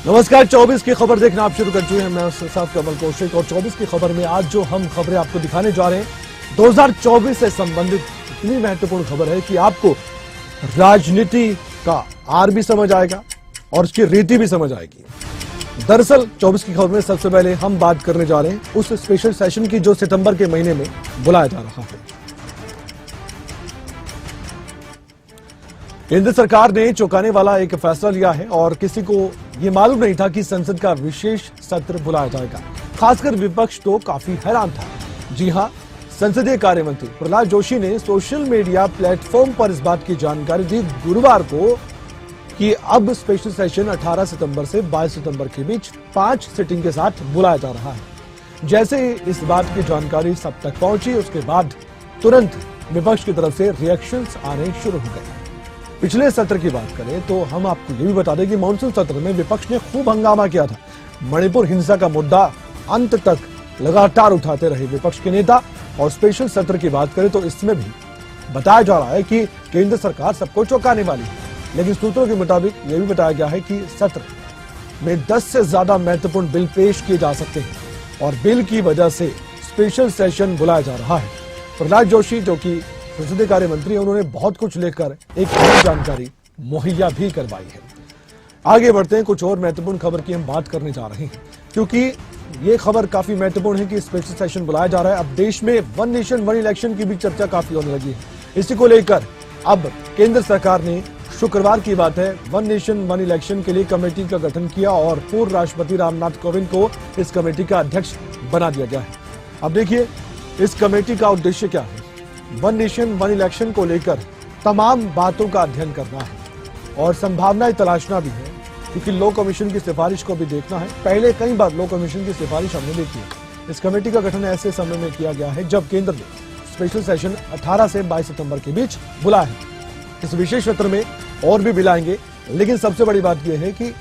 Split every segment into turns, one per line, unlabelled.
नमस्कार। 24 की खबर देखना आप शुरू कर चुके हैं। मैं साहब कमल कौशिक और 24 की खबर में आज जो हम खबरें आपको दिखाने जा रहे हैं 2024 से संबंधित इतनी महत्वपूर्ण खबर है कि आपको राजनीति का आर भी समझ आएगा और उसकी रीति भी समझ आएगी। दरअसल 24 की खबर में सबसे पहले हम बात करने जा रहे हैं उस स्पेशल सेशन की जो सितंबर के महीने में बुलाया जा रहा है। केंद्र सरकार ने चौंकाने वाला एक फैसला लिया है और किसी को यह मालूम नहीं था कि संसद का विशेष सत्र बुलाया जाएगा। खासकर विपक्ष तो काफी हैरान था। जी हां, संसदीय कार्य मंत्री प्रहलाद जोशी ने सोशल मीडिया प्लेटफॉर्म पर इस बात की जानकारी दी गुरुवार को कि अब स्पेशल सेशन 18 सितंबर से 22 सितंबर के बीच 5 सिटिंग के साथ बुलाया जा रहा है। जैसे ही इस बात की जानकारी सब तक पहुंची उसके बाद तुरंत विपक्ष की तरफ से रिएक्शंस आने शुरू हो गए। पिछले सत्र की बात करें तो हम आपको ये भी बता दें कि मानसून सत्र में विपक्ष ने खूब हंगामा किया था। मणिपुर हिंसा का मुद्दा अंत तक लगातार उठाते रहे विपक्ष के नेता। और स्पेशल सत्र की बात करें तो इसमें भी बताया जा रहा है कि केंद्र सरकार सबको चौंकाने वाली है। लेकिन सूत्रों के मुताबिक यह भी बताया गया है कि सत्र में 10 से ज्यादा महत्वपूर्ण बिल पेश किए जा सकते हैं और बिल की वजह से स्पेशल सेशन बुलाया जा रहा है। प्रहलाद जोशी जो कि संसदीय कार्य मंत्री है, उन्होंने बहुत कुछ लेकर एक अहम जानकारी मुहैया भी करवाई है। आगे बढ़ते हैं, कुछ और महत्वपूर्ण खबर की हम बात करने जा रहे हैं क्योंकि ये खबर काफी महत्वपूर्ण है कि स्पेशल सेशन बुलाया जा रहा है। अब देश में वन नेशन वन इलेक्शन की भी चर्चा काफी होने लगी है। इसी को लेकर अब केंद्र सरकार ने शुक्रवार की बात है वन नेशन वन इलेक्शन के लिए कमेटी का गठन किया और पूर्व राष्ट्रपति रामनाथ कोविंद को इस कमेटी का अध्यक्ष बना दिया गया है। अब देखिए इस कमेटी का उद्देश्य क्या है। वन नेशन वन इलेक्शन को लेकर तमाम बातों का अध्ययन करना है और संभावनाएं तलाशना भी है क्योंकि लॉ कमीशन की सिफारिश को भी देखना है। पहले कई बार लॉ कमीशन की सिफारिश हमने देखी है। इस कमेटी का गठन ऐसे समय में किया गया है जब केंद्र ने स्पेशल सेशन 18 से 22 सितंबर के बीच बुलाया है। इस विशेष सत्र में और भी बिल आएंगे, लेकिन सबसे बड़ी बात यह है कि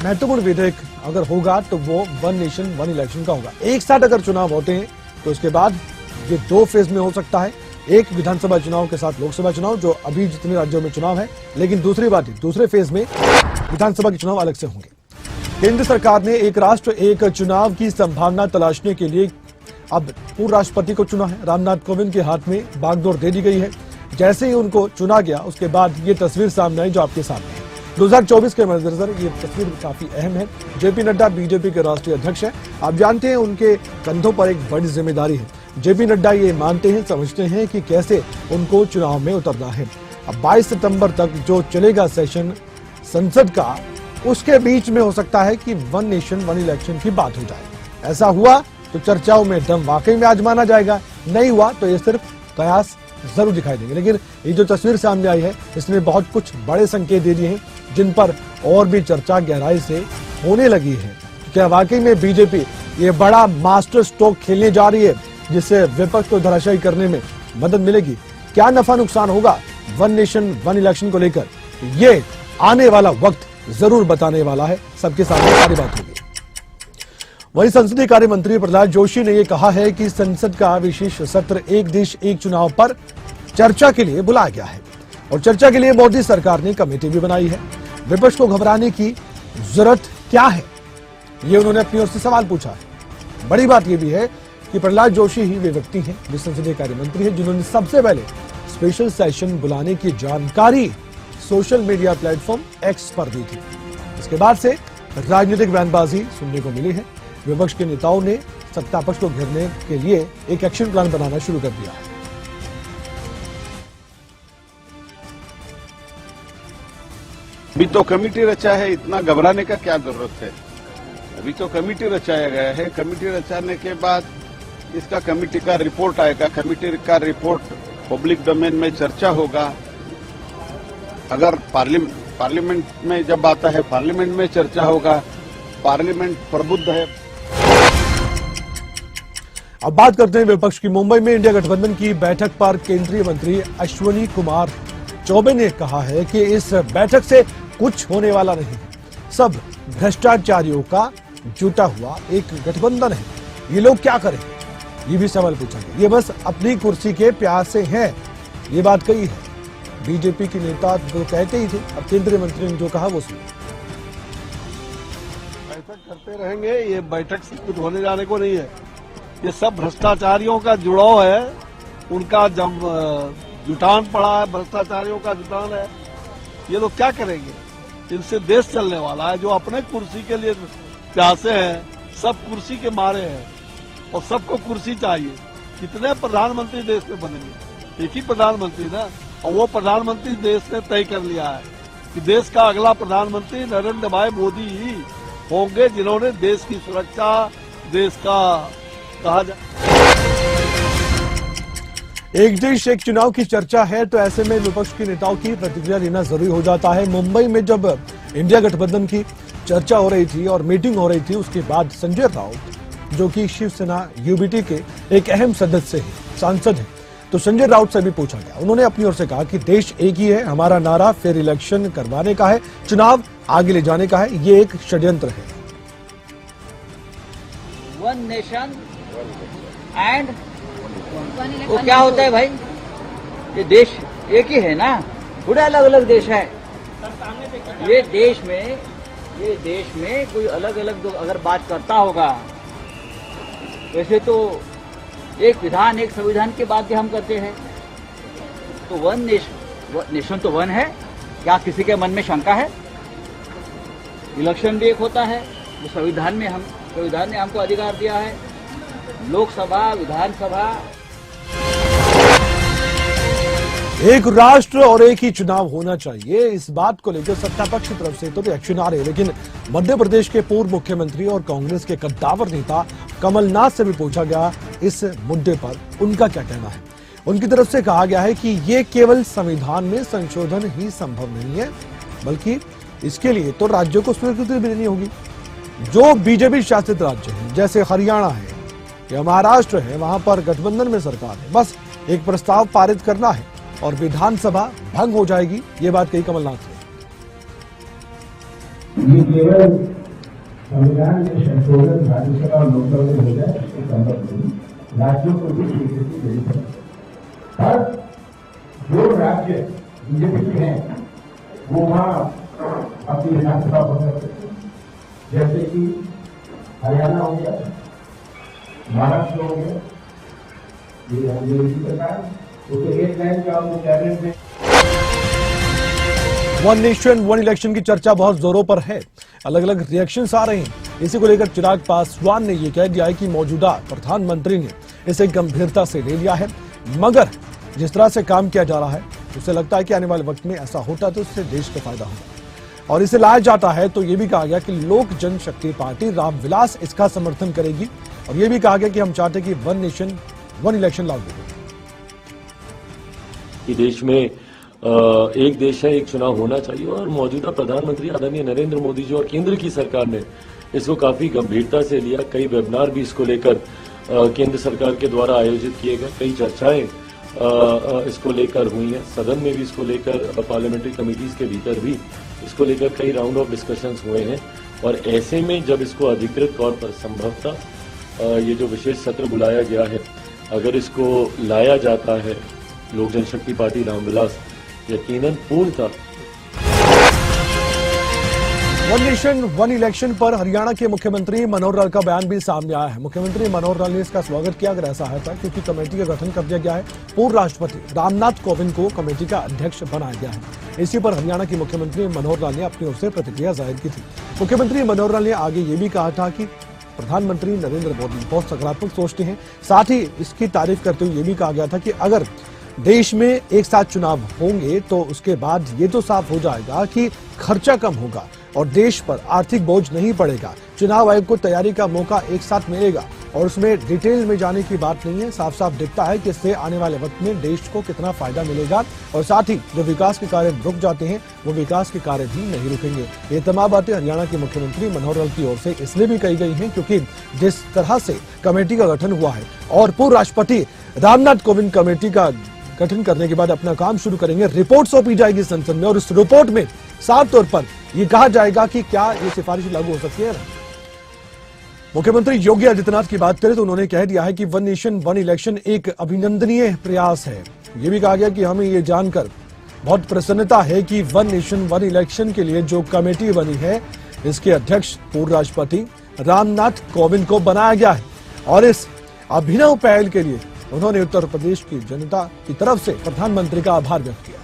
महत्वपूर्ण विधेयक अगर होगा तो वो वन नेशन वन इलेक्शन का होगा। एक साथ अगर चुनाव होते हैं तो उसके बाद ये 2 फेज में हो सकता है। एक विधानसभा चुनाव के साथ लोकसभा चुनाव जो अभी जितने राज्यों में चुनाव है, लेकिन दूसरी बात दूसरे फेज में विधानसभा के चुनाव अलग से होंगे। केंद्र सरकार ने एक राष्ट्र एक चुनाव की संभावना तलाशने के लिए अब पूर्व राष्ट्रपति को चुना है। रामनाथ कोविंद के हाथ में बागडोर दे दी गई है। जैसे ही उनको चुना गया उसके बाद ये तस्वीर सामने आई जो आपके सामने है। 2024 के मद्देनजर ये तस्वीर काफी अहम है। जेपी नड्डा बीजेपी के राष्ट्रीय अध्यक्ष है। आप जानते हैं उनके कंधों पर एक बड़ी जिम्मेदारी है। जेपी नड्डा ये मानते हैं, समझते हैं कि कैसे उनको चुनाव में उतरना है। अब 22 सितंबर तक जो चलेगा सेशन संसद का, उसके बीच में हो सकता है कि वन नेशन वन इलेक्शन की बात हो जाए। ऐसा हुआ तो चर्चाओं में दम वाकई में आजमाना जाएगा, नहीं हुआ तो ये सिर्फ कयास जरूर दिखाई देंगे। लेकिन ये जो तस्वीर सामने आई है इसने बहुत कुछ बड़े संकेत दे दिए हैं जिन पर और भी चर्चा गहराई से होने लगी है। क्या वाकई में बीजेपी ये बड़ा मास्टर स्ट्रोक खेलने जा रही है जिससे विपक्ष को धराशायी करने में मदद मिलेगी? क्या नफा नुकसान होगा वन नेशन वन इलेक्शन को लेकर? ये आने वाला वक्त जरूर बताने वाला है। सबके सामने सारी बात होगी। वहीं संसदीय कार्य मंत्री प्रहलाद जोशी ने यह कहा है कि संसद का विशेष सत्र एक देश एक चुनाव पर चर्चा के लिए बुलाया गया है और चर्चा के लिए मोदी सरकार ने कमेटी भी बनाई है। विपक्ष को घबराने की जरूरत क्या है, ये उन्होंने अपनी ओर से सवाल पूछा है। बड़ी बात यह भी है कि प्रहलाद जोशी ही वे व्यक्ति हैं जो संसदीय कार्य मंत्री हैं जिन्होंने सबसे पहले स्पेशल सेशन बुलाने की जानकारी सोशल मीडिया प्लेटफॉर्म एक्स पर दी थी। इसके बाद से राजनीतिक बयानबाजी सुनने को मिली है। विपक्ष के नेताओं ने सत्ता पक्ष को घेरने के लिए एक एक्शन प्लान बनाना शुरू कर दिया है।
अभी तो कमेटी रचा है, इतना घबराने का क्या जरूरत है? अभी तो कमेटी रचाया गया है। कमेटी रचाने के बाद इसका कमेटी का रिपोर्ट आएगा। कमेटी का रिपोर्ट पब्लिक डोमेन में चर्चा होगा। अगर पार्लियामेंट में जब आता है पार्लियामेंट में चर्चा होगा। पार्लियामेंट प्रबुद्ध है।
अब बात करते हैं विपक्ष की। मुंबई में इंडिया गठबंधन की बैठक पर केंद्रीय मंत्री अश्विनी कुमार चौबे ने कहा है कि इस बैठक से कुछ होने वाला नहीं है। सब भ्रष्टाचारियों का जुटा हुआ एक गठबंधन है। ये लोग क्या करें, ये भी सवाल पूछा गया। ये बस अपनी कुर्सी के प्यासे हैं, ये बात कही है। बीजेपी के नेता जो कहते ही थे, अब केंद्रीय मंत्री ने जो कहा वो सुनिए।
बैठक करते रहेंगे। ये बैठक से कुछ होने जाने को नहीं है। ये सब भ्रष्टाचारियों का जुड़ाव है, उनका जब जुटान पड़ा है, भ्रष्टाचारियों का जुटान है। ये लोग क्या करेंगे? इनसे देश चलने वाला है। जो अपने कुर्सी के लिए प्यासे हैं, सब कुर्सी के मारे हैं और सबको कुर्सी चाहिए। कितने प्रधानमंत्री देश में बनेंगे? एक ही प्रधानमंत्री ना, और वो प्रधानमंत्री देश ने तय कर लिया है कि देश का अगला प्रधानमंत्री नरेंद्र भाई मोदी ही होंगे, जिन्होंने देश की सुरक्षा, देश का कहा जाए
एक देश एक चुनाव की चर्चा है, तो ऐसे में विपक्ष के नेताओं की प्रतिक्रिया लेना जरूरी हो जाता है। मुंबई में जब इंडिया गठबंधन की चर्चा हो रही थी और मीटिंग हो रही थी, उसके बाद संजय राउत जो कि शिवसेना यूबीटी के एक अहम सदस्य हैं, सांसद हैं, तो संजय राउत से भी पूछा गया। उन्होंने अपनी ओर से कहा कि देश एक ही है, हमारा नारा फेयर इलेक्शन करवाने का है, चुनाव आगे ले जाने का है, ये एक षड्यंत्र है।
वन नेशन एंड वो क्या होता है भाई? ये देश एक ही है ना, थोड़े अलग अलग देश है। ये देश में कोई अलग अलग अगर बात करता होगा, वैसे तो एक विधान एक संविधान की बात भी हम करते हैं। तो वन नेशन तो वन है, क्या किसी के मन में शंका है? इलेक्शन भी एक होता है, जो संविधान ने हमको अधिकार दिया है। लोकसभा, विधानसभा,
एक राष्ट्र और एक ही चुनाव होना चाहिए, इस बात को लेकर सत्ता पक्ष की तरफ से तो रिएक्शन आ रहे हैं। लेकिन मध्य प्रदेश के पूर्व मुख्यमंत्री और कांग्रेस के कद्दावर नेता कमलनाथ से भी पूछा गया इस मुद्दे पर उनका क्या कहना है। उनकी तरफ से कहा गया है कि ये केवल संविधान में संशोधन ही संभव नहीं है, बल्कि इसके लिए तो राज्यों को स्वीकृति भी देनी होगी। जो बीजेपी शासित राज्य हैं, जैसे हरियाणा है या महाराष्ट्र है, वहां पर गठबंधन में सरकार है, बस एक प्रस्ताव पारित करना है और विधानसभा भंग हो जाएगी। ये बात कही कमलनाथ ने।
ये केवल संविधान में संशोधन राज्यसभा और लोकसभा में हो जाए इसको संभव नहीं, राज्यों को भी स्वीकृति देनी पड़ेगी। पर जो राज्य बीजेपी के हैं वो वहां अपनी विधानसभा बना सकते हैं, जैसे कि हरियाणा हो गया, महाराष्ट्र हो गया, ये इसी प्रकार एक लाइन का कैबिनेट में।
वन नेशन वन इलेक्शन की चर्चा बहुत जोरों पर है, अलग अलग रिएक्शंस आ रहे हैं। इसी को लेकर चिराग पासवान ने यह कह दिया है कि मौजूदा प्रधानमंत्री ने इसे गंभीरता से ले लिया है, मगर जिस तरह से काम किया जा रहा है उसे लगता है कि आने वाले वक्त में ऐसा होता तो उससे देश को फायदा होगा और इसे लाया जाता है। तो ये भी कहा गया कि लोक जनशक्ति पार्टी रामविलास इसका समर्थन करेगी और ये भी कहा गया कि हम चाहते कि वन नेशन वन इलेक्शन लागू हो।
कि देश में एक देश है एक चुनाव होना चाहिए और मौजूदा प्रधानमंत्री आदरणीय नरेंद्र मोदी जी और केंद्र की सरकार ने इसको काफी गंभीरता से लिया। कई वेबिनार भी इसको लेकर केंद्र सरकार के द्वारा आयोजित किए गए, कई चर्चाएं इसको लेकर हुई हैं, सदन में भी इसको लेकर पार्लियामेंट्री कमेटीज के भीतर भी इसको लेकर कई राउंड ऑफ डिस्कशंस हुए हैं। और ऐसे में जब इसको अधिकृत तौर पर संभवतः ये जो विशेष सत्र बुलाया गया है, अगर इसको लाया जाता है लोक जनशक्ति पार्टी रामविलास यकीनन पूर्णतः।
वन नेशन वन इलेक्शन पर हरियाणा के मुख्यमंत्री मनोहर लाल का बयान भी सामने आया है। मुख्यमंत्री मनोहर लाल ने इसका स्वागत किया अगर ऐसा है क्योंकि कमेटी का गठन कर दिया गया है। पूर्व राष्ट्रपति रामनाथ कोविंद को कमेटी का अध्यक्ष बनाया गया है। इसी पर हरियाणा के मुख्यमंत्री मनोहर लाल ने अपनी ओर से प्रतिक्रिया जाहिर की थी। मुख्यमंत्री मनोहर लाल ने आगे ये भी कहा था कि प्रधानमंत्री नरेंद्र मोदी बहुत सकारात्मक सोचते हैं। साथ ही इसकी तारीफ करते हुए ये भी कहा गया था कि अगर देश में एक साथ चुनाव होंगे तो उसके बाद ये तो साफ हो जाएगा कि खर्चा कम होगा और देश पर आर्थिक बोझ नहीं पड़ेगा। चुनाव आयोग को तैयारी का मौका एक साथ मिलेगा और उसमें डिटेल में जाने की बात नहीं है। साफ साफ दिखता है कि इससे आने वाले वक्त में देश को कितना फायदा मिलेगा और साथ ही जो विकास के कार्य रुक जाते हैं वो विकास के कार्य भी नहीं रुकेंगे। ये तमाम बातें हरियाणा के मुख्यमंत्री मनोहर लाल की ओर से इसलिए भी कही गई हैं क्योंकि जिस तरह से कमेटी का गठन हुआ है और पूर्व राष्ट्रपति रामनाथ कोविंद कमेटी का गठन करने के बाद अपना काम शुरू करेंगे, रिपोर्ट सौंपी जाएगी संसद में और इस रिपोर्ट में साफ तौर पर यह कहा जाएगा कि क्या ये सिफारिश लागू हो सकती है। मुख्यमंत्री योगी आदित्यनाथ की बात करें तो उन्होंने कह दिया है कि वन नेशन वन इलेक्शन एक अभिनंदनीय प्रयास है। यह भी कहा गया कि हमें ये जानकर बहुत प्रसन्नता है कि वन नेशन वन इलेक्शन के लिए जो कमेटी बनी है इसके अध्यक्ष पूर्व राष्ट्रपति रामनाथ कोविंद को बनाया गया है और इस अभिनव पहल के लिए उन्होंने उत्तर प्रदेश की जनता की तरफ से प्रधानमंत्री का आभार व्यक्त किया।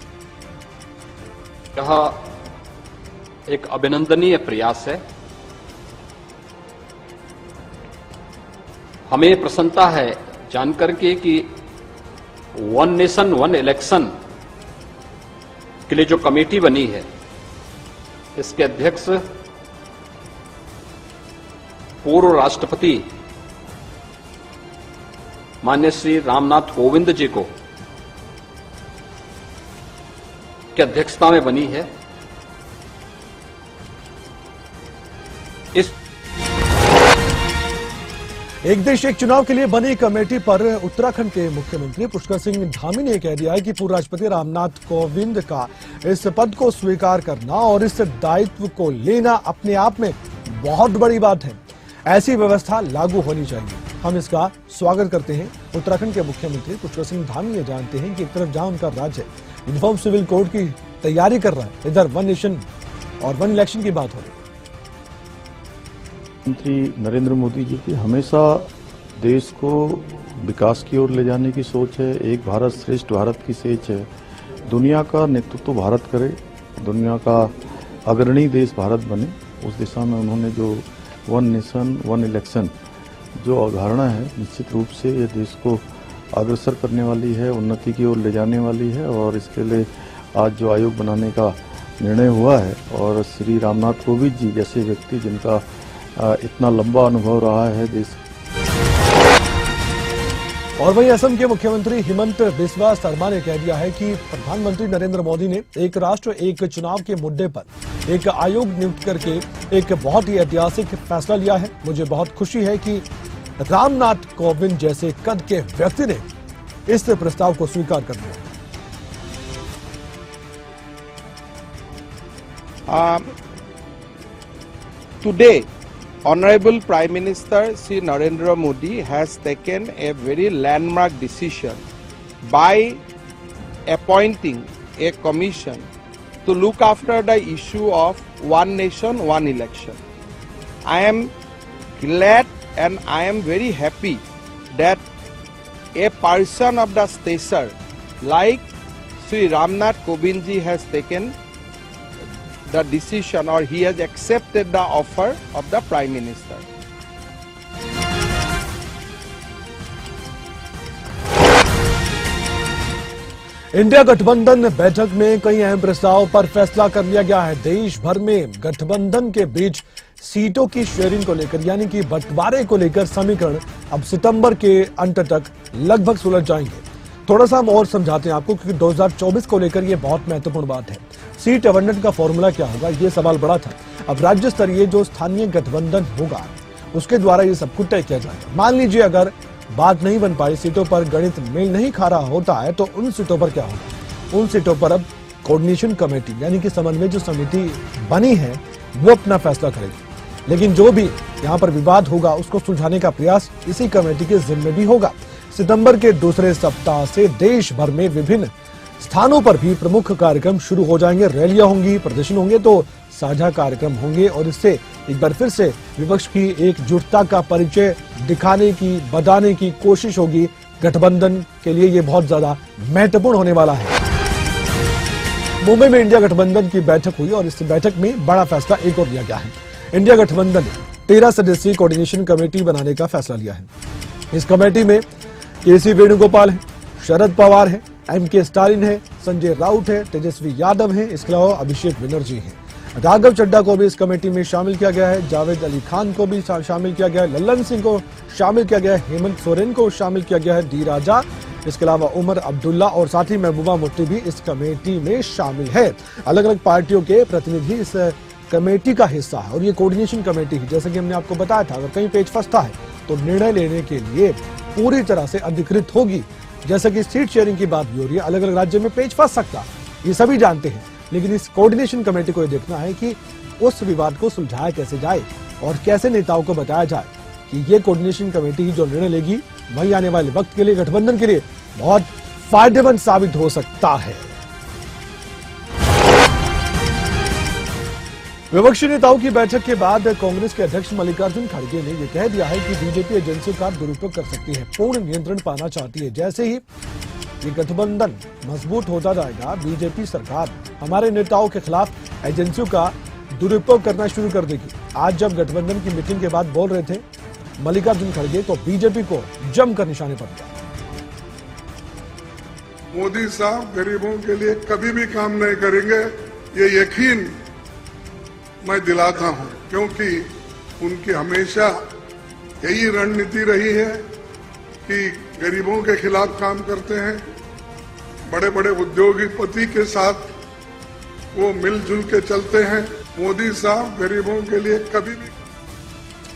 यह एक अभिनंदनीय प्रयास है। हमें प्रसन्नता है जानकर के कि वन नेशन वन इलेक्शन के लिए जो कमेटी बनी है, इसके अध्यक्ष पूर्व राष्ट्रपति माननीय श्री रामनाथ कोविंद जी को की अध्यक्षता में बनी है। इस
एक देश एक चुनाव के लिए बनी कमेटी पर उत्तराखंड के मुख्यमंत्री पुष्कर सिंह धामी ने कह दिया है कि पूर्व राष्ट्रपति रामनाथ कोविंद का इस पद को स्वीकार करना और इस दायित्व को लेना अपने आप में बहुत बड़ी बात है। ऐसी व्यवस्था लागू होनी चाहिए। हम इसका स्वागत करते हैं। उत्तराखंड के मुख्यमंत्री पुष्कर सिंह धामी ये जानते हैं कि एक तरफ जहां उनका राज्य यूनिफॉर्म सिविल कोड की तैयारी कर रहा है, इधर वन नेशन और वन इलेक्शन की बात हो रही है।
प्रधानमंत्री नरेंद्र मोदी जी की हमेशा देश को विकास की ओर ले जाने की सोच है। एक भारत श्रेष्ठ भारत की सोच है। दुनिया का नेतृत्व भारत करे, दुनिया का अग्रणी देश भारत बने, उस दिशा में उन्होंने जो वन नेशन वन इलेक्शन जो अवधारणा है, निश्चित रूप से ये देश को अग्रसर करने वाली है, उन्नति की ओर ले जाने वाली है। और इसके लिए आज जो आयोग बनाने का निर्णय हुआ है और श्री रामनाथ कोविंद जी जैसे व्यक्ति जिनका इतना लंबा अनुभव रहा है देश।
और वहीं असम के मुख्यमंत्री हिमंत बिस्वा शर्मा ने कह दिया है कि प्रधानमंत्री नरेंद्र मोदी ने एक राष्ट्र एक चुनाव के मुद्दे पर एक आयोग नियुक्त करके एक बहुत ही ऐतिहासिक फैसला लिया है। मुझे बहुत खुशी है कि रामनाथ कोविंद जैसे कद के व्यक्ति ने इस प्रस्ताव को स्वीकार कर लिया।
Today, Honorable Prime Minister Sri Narendra Modi has taken a very landmark decision by appointing a commission to look after the issue of one nation, one election. I am glad and I am very happy that a person of the stature like Sri Ramnath Kovind ji has taken the decision or he has accepted the offer of the Prime Minister.
India गठबंधन बैठक में कई अहम प्रस्ताव पर फैसला कर लिया गया है। देश भर में गठबंधन के बीच सीटों की शेयरिंग को लेकर यानी कि बंटवारे को लेकर समीकरण अब सितंबर के अंत तक लगभग सुलझ जाएंगे। थोड़ा सा हम और समझाते हैं आपको क्योंकि 2024 को लेकर यह बहुत महत्वपूर्ण बात है। सीट आवंटन का फॉर्मूला क्या होगा, यह सवाल बड़ा था। अब राज्य स्तरीय जो स्थानीय गठबंधन होगा उसके द्वारा ये सब कुछ तय किया जाएगा। मान लीजिए अगर बात नहीं बन पाई, सीटों पर गणित मेल नहीं खा रहा होता है, तो उन सीटों पर क्या होगा? उन सीटों पर अब कोऑर्डिनेशन कमेटी यानी कि समन्वय जो समिति बनी है वो अपना फैसला करेगी। लेकिन जो भी यहाँ पर विवाद होगा उसको सुलझाने का प्रयास इसी कमेटी के जिम्मे भी होगा। सितंबर के दूसरे सप्ताह से देश भर में विभिन्न स्थानों पर भी प्रमुख कार्यक्रम शुरू हो जाएंगे। रैलियां होंगी, प्रदर्शन होंगे, तो साझा कार्यक्रम होंगे और इससे एक बार फिर से विपक्ष की एकजुटता का परिचय दिखाने की, बताने की कोशिश होगी। गठबंधन के लिए ये बहुत ज्यादा महत्वपूर्ण होने वाला है। मुंबई में इंडिया गठबंधन की बैठक हुई और इस बैठक में बड़ा फैसला एक और लिया गया है। इंडिया गठबंधन ने 13 सदस्यीय कोऑर्डिनेशन कमेटी बनाने का फैसला लिया है। इस कमेटी में केसी वेणुगोपाल है, शरद पवार है, एमके स्टालिन है, संजय राउत है, तेजस्वी यादव है, इसके अलावा अभिषेक बनर्जी है। राघव चड्ढा को भी इस कमेटी में शामिल किया गया है। जावेद अली खान को भी शामिल किया गया है। लल्लन सिंह को शामिल किया गया है। हेमंत सोरेन को शामिल किया गया है। डी राजा, इसके अलावा उमर अब्दुल्ला और साथ ही महबूबा मुफ्ती भी इस कमेटी में शामिल है। अलग अलग पार्टियों के प्रतिनिधि इस कमेटी का हिस्सा है और ये कोऑर्डिनेशन कमेटी है, जैसे कि हमने आपको बताया था, अगर कहीं पेच फंसता है तो निर्णय लेने के लिए पूरी तरह से अधिकृत होगी। जैसे कि सीट शेयरिंग की बात भी हो रही है, अलग अलग राज्य में पेच फंस सकता है, ये सभी जानते हैं। लेकिन इस कोऑर्डिनेशन कमेटी को ये देखना है कि उस विवाद को सुलझाया कैसे जाए और कैसे नेताओं को बताया जाए कि ये कोऑर्डिनेशन कमेटी ही जो निर्णय लेगी वही आने वाले वक्त के लिए गठबंधन के लिए बहुत फायदेमंद साबित हो सकता है। विपक्षी नेताओं की बैठक के बाद कांग्रेस के अध्यक्ष मल्लिकार्जुन खड़गे ने यह कह दिया है कि बीजेपी एजेंसियों का दुरुपयोग कर सकती है, पूर्ण नियंत्रण पाना चाहती है। जैसे ही ये गठबंधन मजबूत होता जाएगा, बीजेपी सरकार हमारे नेताओं के खिलाफ एजेंसियों का दुरुपयोग करना शुरू कर देगी। आज जब गठबंधन की मीटिंग के बाद बोल रहे थे मल्लिकार्जुन खड़गे, तो बीजेपी को जमकर निशाने पर दिया।
मोदी साहब गरीबों के लिए कभी भी काम नहीं करेंगे, ये यकीन मैं दिलाता हूं, क्योंकि उनकी हमेशा यही रणनीति रही है कि गरीबों के खिलाफ काम करते हैं। बड़े बड़े उद्योगपति के साथ वो मिलजुल के चलते हैं। मोदी साहब गरीबों के लिए कभी भी।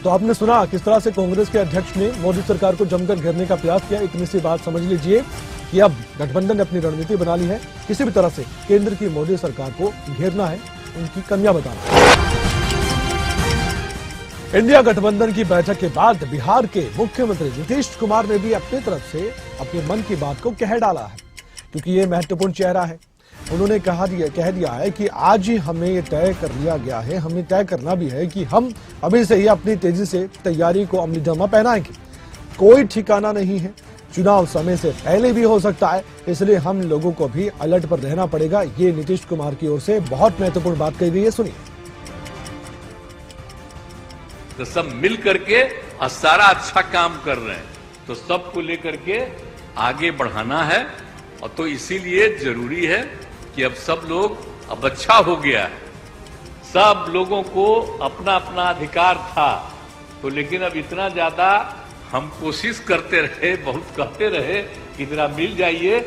तो आपने सुना किस तरह से कांग्रेस के अध्यक्ष ने मोदी सरकार को जमकर घेरने का प्रयास किया। इतनी सी बात समझ लीजिए कि अब गठबंधन ने अपनी रणनीति बना ली है, किसी भी तरह से केंद्र की मोदी सरकार को घेरना है, उनकी कमियां बताना है। इंडिया गठबंधन की बैठक के बाद बिहार के मुख्यमंत्री नीतीश कुमार ने भी अपनी तरफ से अपने मन की बात को कह डाला है, क्योंकि ये महत्वपूर्ण चेहरा है। उन्होंने कह दिया है कि आज ही हमें ये तय कर लिया गया है, हमें तय करना भी है कि हम अभी से ही अपनी तेजी से तैयारी को अमली जामा पहनाएंगे। कोई ठिकाना नहीं है, चुनाव समय से पहले भी हो सकता है, इसलिए हम लोगों को भी अलर्ट पर रहना पड़ेगा। ये नीतीश कुमार की ओर से बहुत महत्वपूर्ण बात कही गई है, सुनिए।
तो सब मिल करके और सारा अच्छा काम कर रहे हैं, तो सबको लेकर के आगे बढ़ाना है। और तो इसीलिए जरूरी है कि अब सब लोग, अब अच्छा हो गया है, सब लोगों को अपना अपना अधिकार था, तो लेकिन अब इतना ज्यादा हम कोशिश करते रहे, बहुत कहते रहे कि इतना मिल जाइए,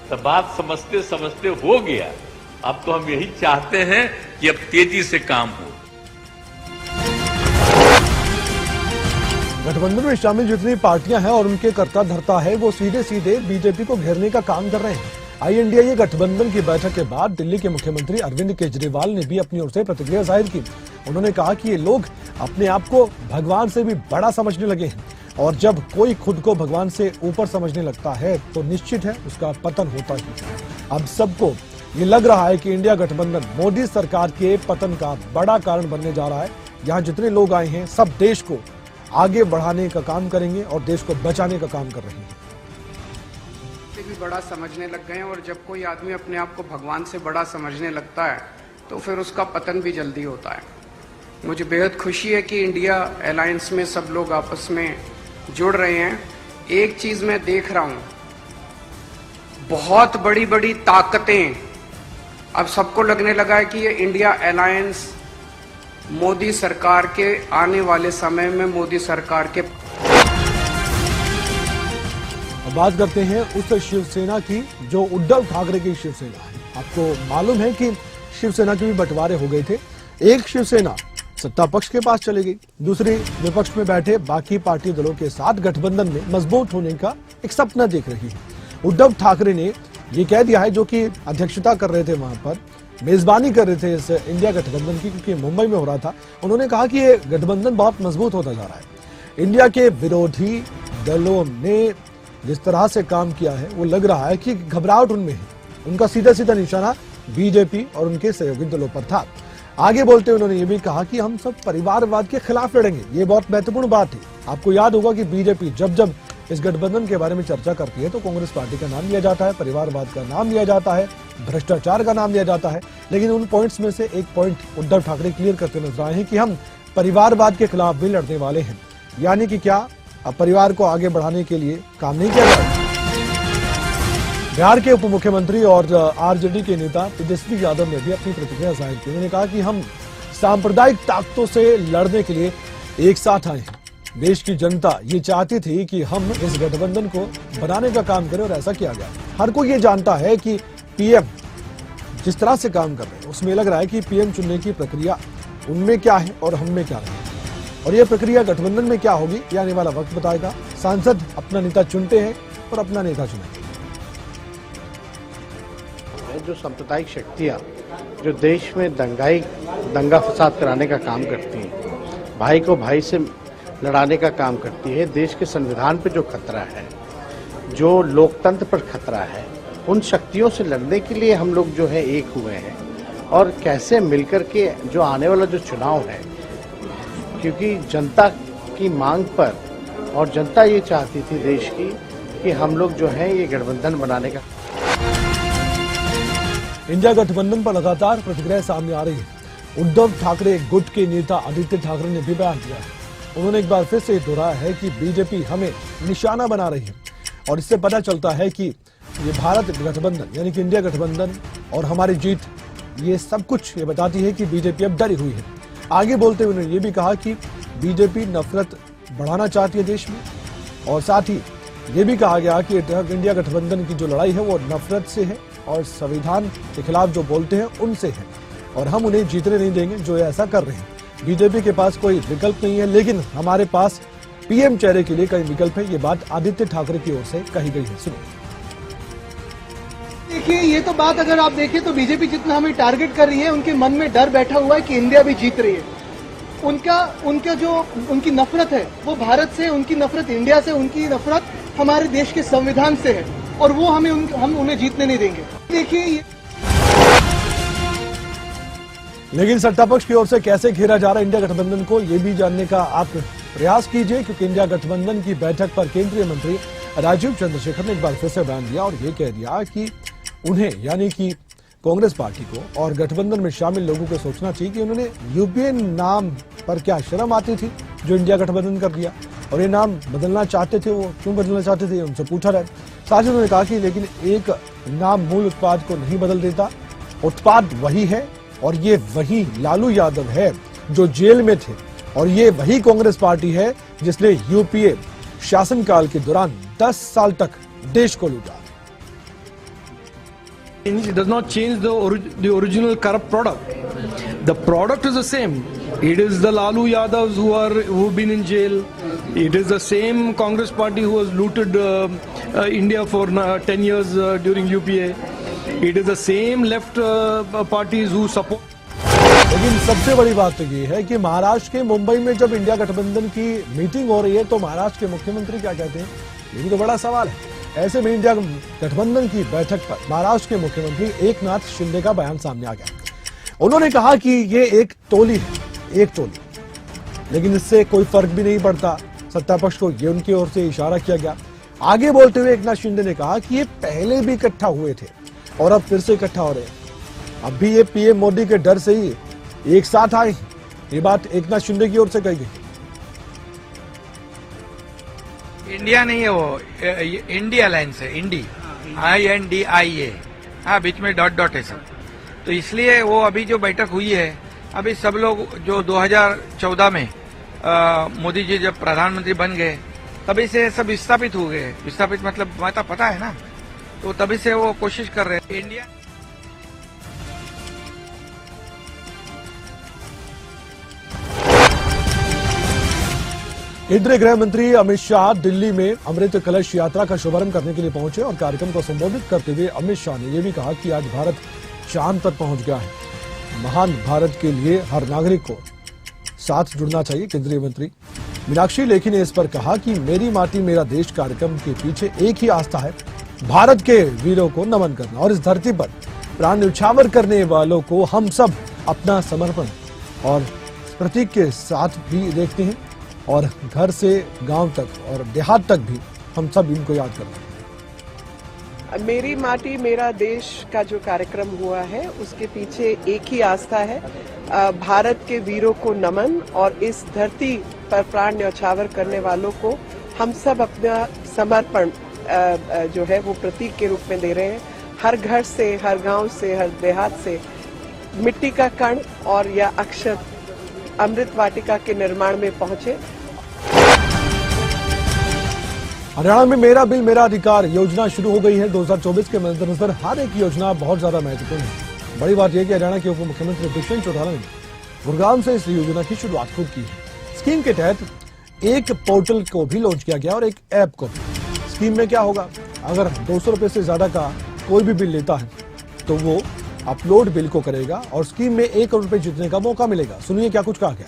तो बात समझते समझते हो गया। अब तो हम यही चाहते हैं कि अब तेजी से काम हो।
गठबंधन में शामिल जितनी पार्टियां हैं और उनके कर्ता धर्ता है, वो सीधे सीधे बीजेपी को घेरने का काम कर रहे हैं। INDIA गठबंधन की बैठक के बाद दिल्ली के मुख्यमंत्री अरविंद केजरीवाल ने भी अपनी ओर से प्रतिक्रिया जाहिर की। उन्होंने कहा कि ये लोग अपने आप को भगवान से भी बड़ा समझने लगे हैं, और जब कोई खुद को भगवान से ऊपर समझने लगता है तो निश्चित है उसका पतन होता ही है। अब सबको ये लग रहा है कि इंडिया गठबंधन मोदी सरकार के पतन का बड़ा कारण बनने जा रहा है। यहाँ जितने लोग आए हैं, सब देश को आगे बढ़ाने का काम करेंगे और देश को बचाने का काम कर रहे हैं।
से भी बड़ा समझने लग गए हैं, और जब कोई आदमी अपने आप को भगवान से बड़ा समझने लगता है तो फिर उसका पतन भी जल्दी होता है। मुझे बेहद खुशी है कि इंडिया अलायंस में सब लोग आपस में जुड़ रहे हैं। एक चीज मैं देख रहा हूं, बहुत बड़ी बड़ी ताकतें, अब सबको लगने लगा है कि ये इंडिया अलायंस मोदी सरकार के आने वाले समय में मोदी सरकार के।
बात करते हैं उस शिवसेना की जो उद्धव ठाकरे की शिवसेना है। आपको मालूम है कि शिवसेना के भी बंटवारे हो गए थे। एक शिवसेना सत्ता पक्ष के पास चली गई, दूसरी विपक्ष में बैठे बाकी पार्टी दलों के साथ गठबंधन में मजबूत होने का एक सपना देख रही है। उद्धव ठाकरे ने ये कह दिया है, जो कि अध्यक्षता कर रहे थे, वहां पर मेजबानी कर रहे थे इस इंडिया गठबंधन की, क्योंकि मुंबई में हो रहा था। उन्होंने कहा कि ये गठबंधन बहुत मजबूत होता जा रहा है। इंडिया के विरोधी दलों ने जिस तरह से काम किया है, वो लग रहा है कि घबराहट उनमें है। उनका सीधा सीधा निशाना बीजेपी और उनके सहयोगी दलों पर था। आगे बोलते हुए उन्होंने ये भी कहा कि हम सब परिवारवाद के खिलाफ लड़ेंगे। ये बहुत महत्वपूर्ण बात है। आपको याद होगा कि बीजेपी जब जब इस गठबंधन के बारे में चर्चा करती है तो कांग्रेस पार्टी का नाम लिया जाता है, परिवारवाद का नाम लिया जाता है, भ्रष्टाचार का नाम लिया जाता है। लेकिन उन पॉइंट्स में से एक पॉइंट उद्धव ठाकरे क्लियर करते नजर आए हैं कि हम परिवारवाद के खिलाफ भी लड़ने वाले हैं। यानी कि क्या, अब परिवार को आगे बढ़ाने के लिए काम नहीं किया जाएगा। बिहार के उप मुख्यमंत्री और आरजेडी के नेता तेजस्वी यादव ने भी अपनी प्रतिक्रिया जाहिर की। उन्होंने कहा कि हम सांप्रदायिक ताकतों से लड़ने के लिए एक साथ आए हैं। देश की जनता ये चाहती थी कि हम इस गठबंधन को बनाने का काम करें, और ऐसा किया गया। हर कोई ये जानता है कि पीएम जिस तरह से काम कर रहे हैं, उसमें लग रहा है कि पीएम चुनने की प्रक्रिया उनमें क्या है और हम में क्या है, और ये प्रक्रिया गठबंधन में क्या होगी, ये आने वाला वक्त बताएगा। सांसद अपना नेता चुनते हैं और अपना नेता चुनेंगे।
जो सांप्रदायिक शक्तियां जो देश में दंगा फसाद कराने का काम करती हैं, भाई को भाई से लड़ाने का काम करती है, देश के संविधान पे जो खतरा है, जो लोकतंत्र पर खतरा है, उन शक्तियों से लड़ने के लिए हम लोग जो है एक हुए हैं। और कैसे मिलकर के जो आने वाला जो चुनाव है, क्योंकि जनता की मांग पर और जनता ये चाहती थी देश की कि हम लोग जो है ये गठबंधन बनाने का।
इंडिया गठबंधन पर लगातार प्रतिक्रिया सामने आ रही है। उद्धव ठाकरे गुट के नेता आदित्य ठाकरे ने भी बयान दिया है। उन्होंने एक बार फिर से दोहराया है कि बीजेपी हमें निशाना बना रही है और इससे पता चलता है कि ये भारत गठबंधन यानी कि इंडिया गठबंधन और हमारी जीत, ये सब कुछ ये बताती है कि बीजेपी अब डरी हुई है। आगे बोलते हुए उन्होंने ये भी कहा कि बीजेपी नफरत बढ़ाना चाहती है देश में, और साथ ही ये भी कहा गया कि इंडिया गठबंधन की जो लड़ाई है वो नफरत से है और संविधान के खिलाफ जो बोलते हैं उनसे है, और हम उन्हें जीतने नहीं देंगे जो ऐसा कर रहे हैं। बीजेपी के पास कोई विकल्प नहीं है, लेकिन हमारे पास पीएम चेहरे के लिए कई विकल्प है। ये बात आदित्य ठाकरे की ओर से कही गई है। सुनिए।
देखिए, ये तो बात अगर आप देखें तो बीजेपी जितना हमें टारगेट कर रही है, उनके मन में डर बैठा हुआ है कि इंडिया भी जीत रही है। उनका जो उनकी नफरत है वो भारत से, उनकी नफरत इंडिया से, उनकी नफरत हमारे देश के संविधान से है, और वो हम उन्हें जीतने नहीं देंगे। देखिए,
लेकिन सत्तापक्ष की ओर से कैसे घेरा जा रहा है इंडिया गठबंधन को, ये भी जानने का आप प्रयास कीजिए, क्योंकि इंडिया गठबंधन की बैठक पर केंद्रीय मंत्री राजीव चंद्रशेखर ने एक बार फिर से बयान दिया और ये कह दिया कि उन्हें यानी कि कांग्रेस पार्टी को और गठबंधन में शामिल लोगों को सोचना चाहिए कि उन्होंने यूपीए नाम पर क्या शर्म आती थी जो इंडिया गठबंधन कर दिया, और ये नाम बदलना चाहते थे, वो क्यों बदलना चाहते थे उनसे पूछा जाए। साथ ही उन्होंने कहा कि लेकिन एक नाम मूल उत्पाद को नहीं बदल देता, उत्पाद वही है, और ये वही लालू यादव है जो जेल में थे, और ये वही कांग्रेस पार्टी है जिसने यूपीए शासनकाल के दौरान 10 साल तक देश को लूटा।
It does not change the original corrupt product. The product is the same. It is the Lalu Yadavs who've been in jail. It is the same Congress party who has looted India for 10 years during UPA. It is the same left parties who support.
लेकिन सबसे बड़ी बात तो ये है कि महाराष्ट्र के मुंबई में जब इंडिया गठबंधन की मीटिंग हो रही है तो महाराष्ट्र के मुख्यमंत्री क्या कहते हैं, ये भी तो बड़ा सवाल है। ऐसे में इंडिया गठबंधन की बैठक पर महाराष्ट्र के मुख्यमंत्री एकनाथ शिंदे का बयान सामने आ गया। उन्होंने कहा कि ये एक टोली है, एक टोली, लेकिन इससे कोई फर्क भी नहीं पड़ता सत्तापक्ष को, ये उनकी ओर से इशारा किया गया। आगे बोलते हुए एकनाथ शिंदे ने कहा कि ये पहले भी इकट्ठा हुए थे और अब फिर से इकट्ठा हो रहे हैं। अब भी ये पीएम मोदी के डर से ही एक साथ आए, ये बात एकनाथ शिंदे की ओर से कही गई।
इंडिया नहीं है वो, इंडिया अलायंस है, इंडी, INDIA, हाँ, बीच में डॉट है सब। तो इसलिए वो अभी जो बैठक हुई है, अभी सब लोग जो 2014 में मोदी जी जब प्रधानमंत्री बन गए तभी से सब विस्थापित हो गए। विस्थापित मतलब माता पता है ना, तो तभी से वो कोशिश कर रहे हैं इंडिया।
केंद्रीय गृह मंत्री अमित शाह दिल्ली में अमृत कलश यात्रा का शुभारंभ करने के लिए पहुंचे और कार्यक्रम को संबोधित करते हुए अमित शाह ने यह भी कहा कि आज भारत चांद तक पहुंच गया है। महान भारत के लिए हर नागरिक को साथ जुड़ना चाहिए। केंद्रीय मंत्री मीनाक्षी लेखी ने इस पर कहा कि मेरी माटी मेरा देश कार्यक्रम के पीछे एक ही आस्था है, भारत के वीरों को नमन करना, और इस धरती पर प्राण न्यौछावर करने वालों को हम सब अपना समर्पण और प्रतीक के साथ भी देखते हैं, और घर से गांव तक और देहात तक भी हम सब इनको याद करते हैं।
मेरी माटी मेरा देश का जो कार्यक्रम हुआ है उसके पीछे एक ही आस्था है, भारत के वीरों को नमन, और इस धरती पर प्राण न्यौछावर करने वालों को हम सब अपना समर्पण जो है वो प्रतीक के रूप में दे रहे हैं। हर घर से, हर गांव से, हर देहात से मिट्टी का कण और या अक्षत अमृत वाटिका के निर्माण में पहुंचे।
हरियाणा में मेरा बिल मेरा अधिकार योजना शुरू हो गई है। 2024 के मद्देनजर हर एक योजना बहुत ज्यादा महत्वपूर्ण है। बड़ी बात यह कि हरियाणा के उप मुख्यमंत्री दुष्यंत चौटाला ने गुरुग्राम से इस योजना की शुरुआत खुद की है। स्कीम के तहत एक पोर्टल को भी लॉन्च किया गया और एक ऐप को भी। स्कीम में क्या होगा, अगर 200 रुपए से ज्यादा का कोई भी बिल लेता है तो वो अपलोड बिल को करेगा और स्कीम में 1 करोड़ रुपए जीतने का मौका मिलेगा। सुनिए क्या कुछ कहा गया।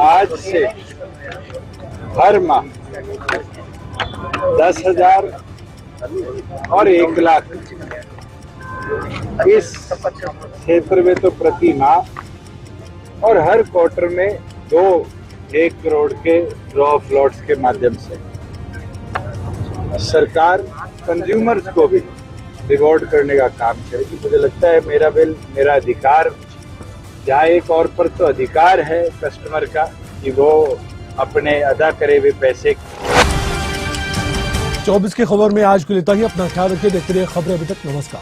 आज से हर माह 10,000 और 1 लाख इस क्षेत्र में तो प्रति माह और हर क्वार्टर में 1 करोड़ के ड्रॉ फ्लॉट्स के माध्यम से सरकार कंज्यूमर्स को भी रिवॉर्ड करने का काम करेगी। मुझे लगता है मेरा बिल मेरा अधिकार, जहाँ एक और पर तो अधिकार है कस्टमर का कि वो अपने अदा करे हुए पैसे।
24 की खबर में आज को लेता ही अपना ख्याल रखिए। देखते रहिए खबरें अभी तक। नमस्कार।